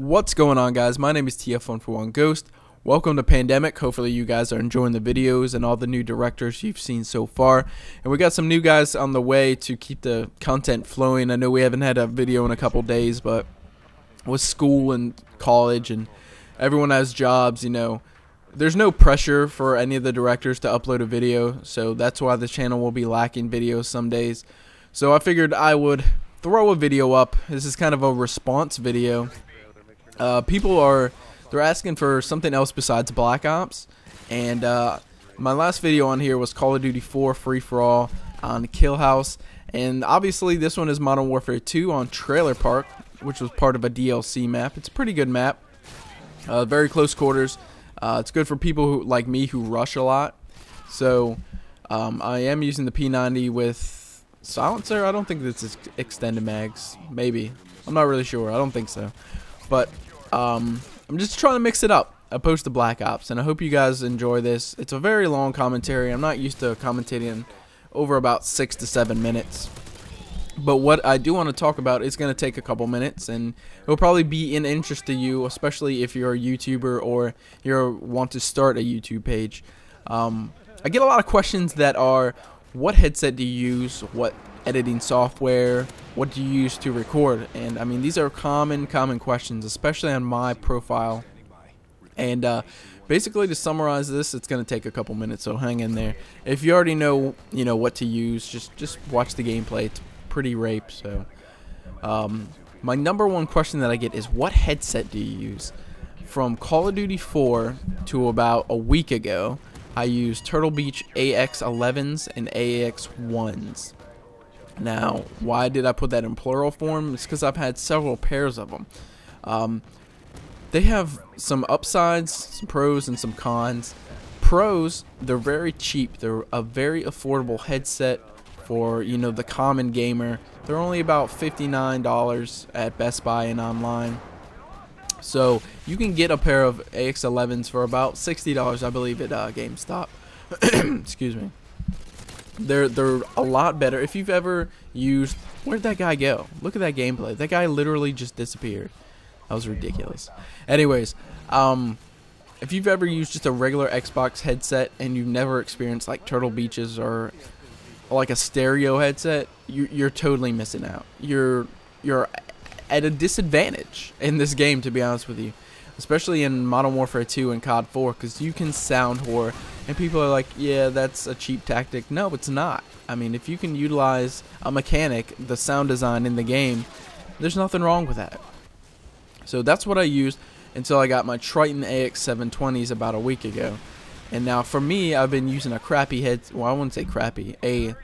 What's going on, guys? My name is TF141 Ghost. Welcome to Pandemic. Hopefully you guys are enjoying the videos and all the new directors you've seen so far. And we got some new guys on the way to keep the content flowing. I know we haven't had a video in a couple days, but with school and college and everyone has jobs, there's no pressure for any of the directors to upload a video. So that's why the channel will be lacking videos some days. So I figured I would throw a video up. This is kind of a response video. They're asking for something else besides Black Ops, and my last video on here was Call of Duty 4 Free-for-All on Kill House, and obviously this one is Modern Warfare 2 on Trailer Park, which was part of a DLC map. It's a pretty good map, very close quarters. It's good for people like me who rush a lot. So I am using the P90 with silencer. I don't think this is extended mags. Maybe. I'm not really sure. I don't think so. But I'm just trying to mix it up opposed to Black Ops, and I hope you guys enjoy this. It's a very long commentary. I'm not used to commentating over about 6 to 7 minutes. But what I do want to talk about is going to take a couple minutes, and it'll probably be in interest to you, especially if you're a YouTuber or you want to start a YouTube page. I get a lot of questions that are, what headset do you use? What editing software? What do you use to record? And I mean, these are common questions, especially on my profile. And basically, to summarize this, it's going to take a couple minutes, so hang in there. If you already know what to use, just watch the gameplay. It's pretty rape. So my number one question that I get is, what headset do you use? From Call of Duty 4 to about a week ago, I used Turtle Beach AX11s and AX1s. Now, why did I put that in plural form? It's because I've had several pairs of them. They have some upsides, some pros, and some cons. Pros, they're very cheap. They're a very affordable headset for, the common gamer. They're only about $59 at Best Buy and online. So you can get a pair of AX11s for about $60, I believe, at GameStop. Excuse me. They're a lot better. If you've ever used... Where'd that guy go? Look at that gameplay. That guy literally just disappeared. That was ridiculous. Anyways, if you've ever used just a regular Xbox headset and you've never experienced like Turtle Beaches or like a stereo headset, you're totally missing out. You're at a disadvantage in this game, to be honest with you. Especially in Modern Warfare 2 and COD 4, because you can sound whore, and people are like, yeah, that's a cheap tactic. No, it's not. I mean, if you can utilize a mechanic, the sound design in the game, there's nothing wrong with that. So that's what I used until I got my Triton AX720s about a week ago. And now for me, I've been using a crappy well, I wouldn't say crappy, a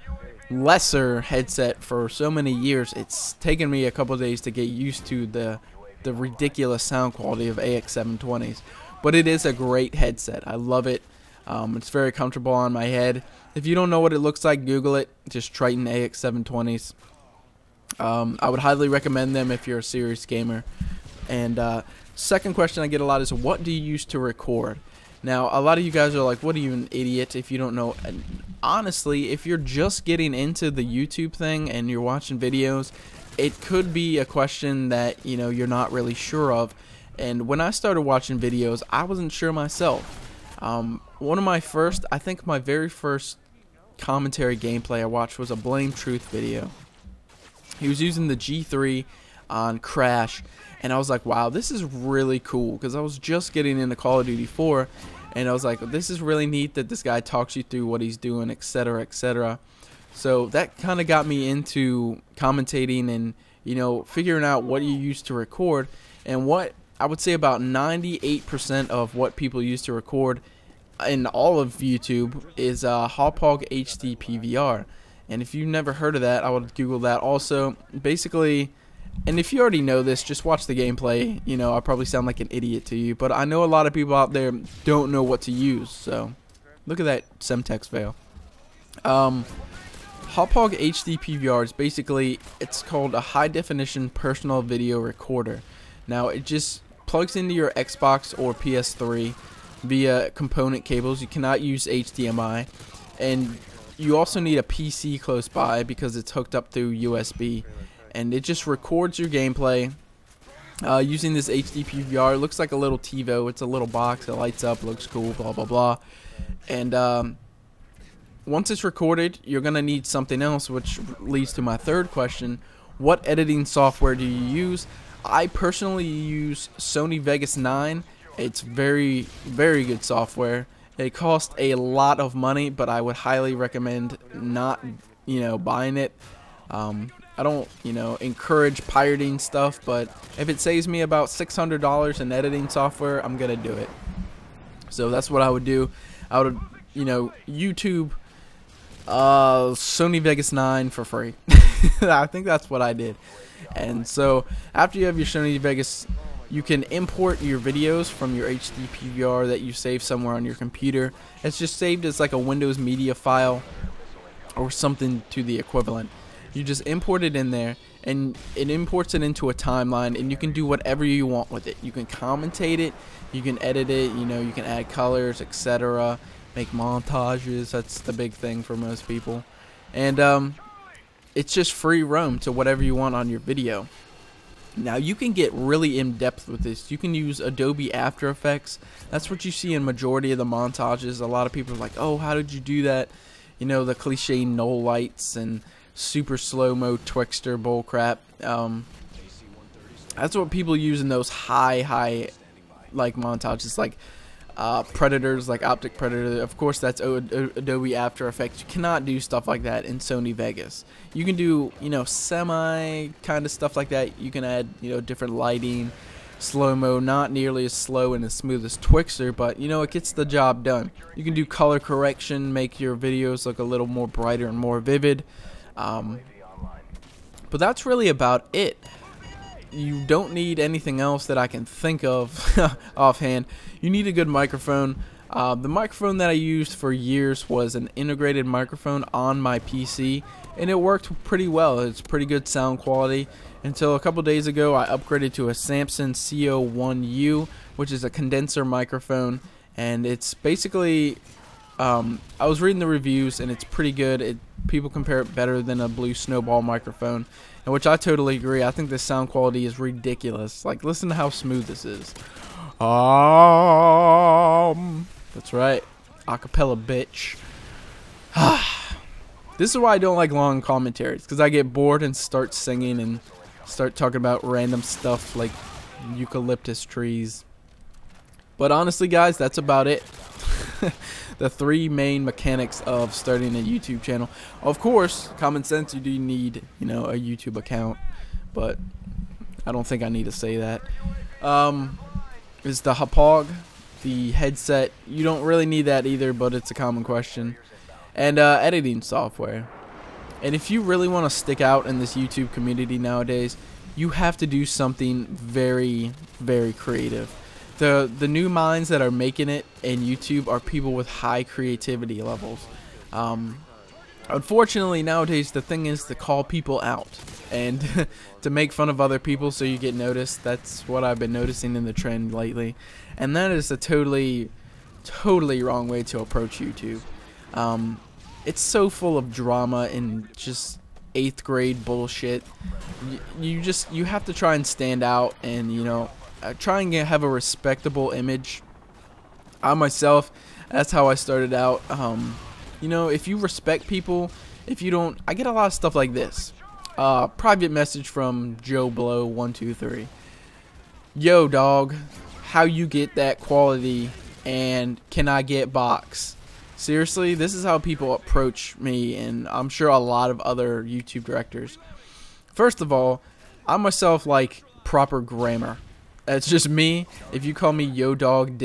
lesser headset for so many years. It's taken me a couple of days to get used to the ridiculous sound quality of AX720s, but it is a great headset. I love it. It's very comfortable on my head. If you don't know what it looks like, Google it. Just Triton AX720s. I would highly recommend them if you're a serious gamer. And second question I get a lot is, what do you use to record? Now, a lot of you guys are like, what are you, an idiot, if you don't know? And honestly, if you're just getting into the YouTube thing and you're watching videos, it could be a question that, you're not really sure of. And when I started watching videos, I wasn't sure myself. One of my first, I think my very first commentary gameplay I watched was a Blame Truth video. He was using the G3 on Crash, and I was like, wow, this is really cool, because I was just getting into Call of Duty 4, and I was like, this is really neat that this guy talks you through what he's doing, etc., etc. So that kind of got me into commentating and, figuring out what you use to record. And what I would say about 98% of what people use to record in all of YouTube is Hauppauge HD PVR. And if you've never heard of that, I would Google that also. Basically, and if you already know this, just watch the gameplay. I probably sound like an idiot to you, but I know a lot of people out there don't know what to use. So look at that Semtex fail. Hauppauge HD PVR is basically, it's called a high definition personal video recorder. Now it just plugs into your Xbox or PS3 via component cables. You cannot use HDMI, and you also need a PC close by because it's hooked up through USB, and it just records your gameplay using this HD PVR. It looks like a little TiVo. It's a little box. It lights up, looks cool, blah blah blah. And once it's recorded, you're gonna need something else, which leads to my third question: what editing software do you use? I personally use Sony Vegas 9. It's very good software. It costs a lot of money, but I would highly recommend not buying it. I don't encourage pirating stuff, but if it saves me about $600 in editing software, I'm gonna do it. So that's what I would do. I would YouTube Sony Vegas 9 for free. I think that's what I did. And so after you have your Sony Vegas, you can import your videos from your HD PVR that you save somewhere on your computer. It's just saved as like a Windows media file or something to the equivalent. You just import it in there, and it imports it into a timeline, and you can do whatever you want with it. You can commentate it, you can edit it, you can add colors, etc., make montages. That's the big thing for most people. And it's just free roam to whatever you want on your video. Now you can get really in depth with this. You can use Adobe After Effects. That's what you see in majority of the montages. A lot of people are like, oh, how did you do that? The cliche null lights and super slow-mo Twixtor bullcrap. That's what people use in those high like montages, like Predators, like Optic Predator. Of course, that's Adobe After Effects. You cannot do stuff like that in Sony Vegas. You can do semi kind of stuff like that. You can add different lighting, slow-mo, not nearly as slow and as smooth as Twixtor, but it gets the job done. You can do color correction, make your videos look a little more brighter and more vivid. But that's really about it. You don't need anything else that I can think of offhand. You need a good microphone. The microphone that I used for years was an integrated microphone on my PC, and it worked pretty well. It's pretty good sound quality until a couple days ago I upgraded to a Samson CO1U, which is a condenser microphone, and it's basically I was reading the reviews, and it's pretty good. People compare it better than a Blue Snowball microphone, and which I totally agree. I think the sound quality is ridiculous. Like, listen to how smooth this is. That's right, acapella, bitch. This is why I don't like long commentaries, because I get bored and start singing and start talking about random stuff like eucalyptus trees. But honestly, guys, that's about it. The three main mechanics of starting a YouTube channel. Of course, common sense, you do need, a YouTube account, but I don't think I need to say that. Is the Hapog, the headset. You don't really need that either, but it's a common question. And editing software. And if you really want to stick out in this YouTube community nowadays, you have to do something very creative. The new minds that are making it in YouTube are people with high creativity levels. Unfortunately, nowadays the thing is to call people out and to make fun of other people so you get noticed. That's what I've been noticing in the trend lately, and that is a totally wrong way to approach YouTube. It's so full of drama and just 8th grade bullshit. You have to try and stand out and try and have a respectable image. I myself, that's how I started out. If you respect people, if you don't, I get a lot of stuff like this. Private message from Joe Blow 123. Yo, dog, how you get that quality, and can I get box? Seriously, this is how people approach me, and I'm sure a lot of other YouTube directors. First of all, I myself like proper grammar. That's just me. If you call me yo dog,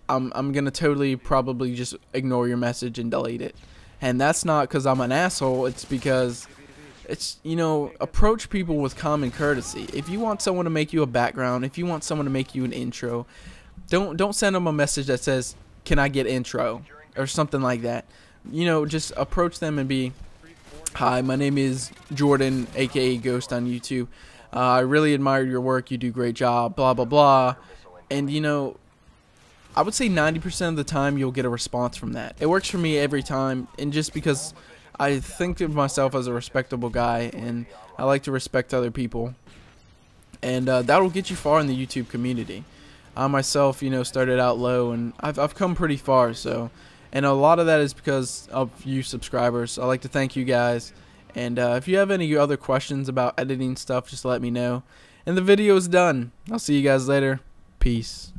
I'm gonna totally probably just ignore your message and delete it. And that's not because I'm an asshole. It's because it's approach people with common courtesy. If you want someone to make you a background, if you want someone to make you an intro, don't send them a message that says, "Can I get intro?" or something like that. Just approach them and be, "Hi, my name is Jordan, aka Ghost on YouTube. I really admire your work. You do a great job, blah, blah, blah." And, I would say 90% of the time you'll get a response from that. It works for me every time, and just because I think of myself as a respectable guy, and I like to respect other people. and that'll get you far in the YouTube community. I myself, started out low, and I've come pretty far. So, and a lot of that is because of you subscribers. I like to thank you guys. And if you have any other questions about editing stuff, just let me know. And the video is done. I'll see you guys later. Peace.